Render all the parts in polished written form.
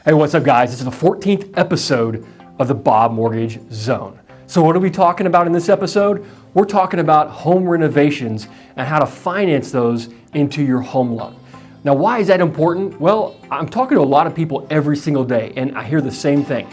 Hey, what's up guys? This is the 14th episode of the Bob Mortgage Zone. So what are we talking about in this episode? We're talking about home renovations and how to finance those into your home loan. Now, why is that important? Well, I'm talking to a lot of people every single day and I hear the same thing.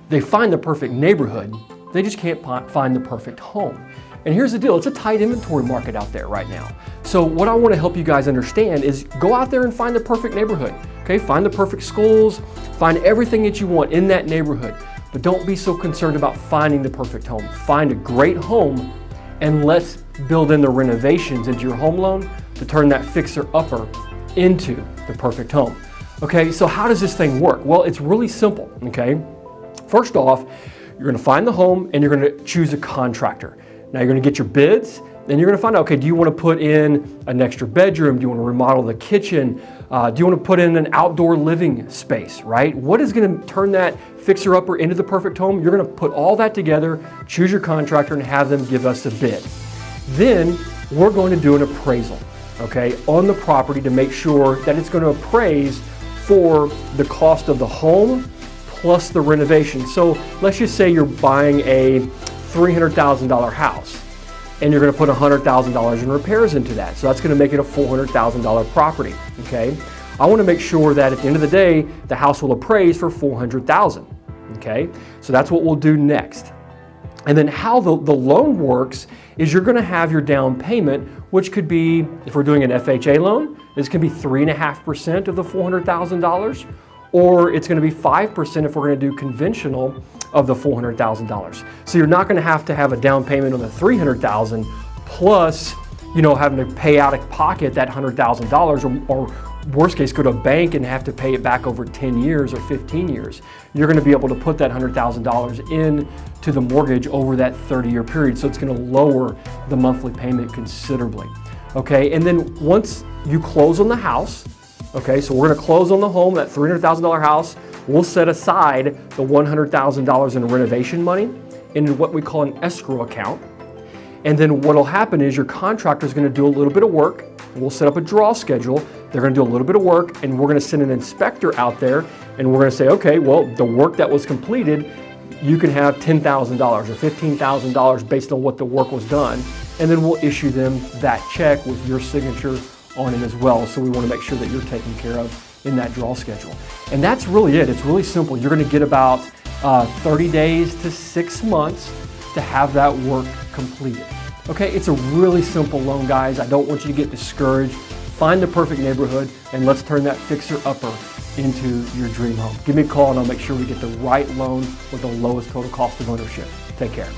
They find the perfect neighborhood, they just can't find the perfect home. And here's the deal, it's a tight inventory market out there right now. So what I want to help you guys understand is go out there and find the perfect neighborhood. Okay, find the perfect schools, find everything that you want in that neighborhood. But don't be so concerned about finding the perfect home. Find a great home and let's build in the renovations into your home loan to turn that fixer-upper into the perfect home. Okay, so how does this thing work? Well, it's really simple, okay? First off, you're gonna find the home and you're gonna choose a contractor. Now you're gonna get your bids and you're gonna find out, okay, do you wanna put in an extra bedroom? Do you wanna remodel the kitchen? Do you wanna put in an outdoor living space, right? What is gonna turn that fixer-upper into the perfect home? You're gonna put all that together, choose your contractor and have them give us a bid. Then we're going to do an appraisal, okay, on the property to make sure that it's gonna appraise for the cost of the home plus the renovation. So let's just say you're buying a $300,000 house and you're gonna put $100,000 in repairs into that. So that's gonna make it a $400,000 property, okay? I wanna make sure that at the end of the day, the house will appraise for $400,000, okay? So that's what we'll do next. And then how the loan works is you're gonna have your down payment, which could be, if we're doing an FHA loan, this can be 3.5% of the $400,000, or it's gonna be 5% if we're gonna do conventional of the $400,000. So you're not gonna have a down payment on the $300,000 plus, having to pay out of pocket that $100,000 or worst case, go to a bank and have to pay it back over 10 years or 15 years. You're gonna be able to put that $100,000 in to the mortgage over that 30-year period. So it's gonna lower the monthly payment considerably. Okay, and then once you close on the house, okay, so we're gonna close on the home, that $300,000 house. We'll set aside the $100,000 in renovation money in what we call an escrow account. And then what'll happen is your contractor is gonna do a little bit of work. We'll set up a draw schedule. They're gonna do a little bit of work and we're gonna send an inspector out there and we're gonna say, okay, well, the work that was completed, you can have $10,000 or $15,000 based on what the work was done. And then we'll issue them that check with your signature on it as well. So we wanna make sure that you're taken care of in that draw schedule. And that's really it. It's really simple. You're gonna get about 30 days to 6 months to have that work completed. Okay, it's a really simple loan, guys. I don't want you to get discouraged. Find the perfect neighborhood and let's turn that fixer-upper into your dream home. Give me a call and I'll make sure we get the right loan with the lowest total cost of ownership. Take care.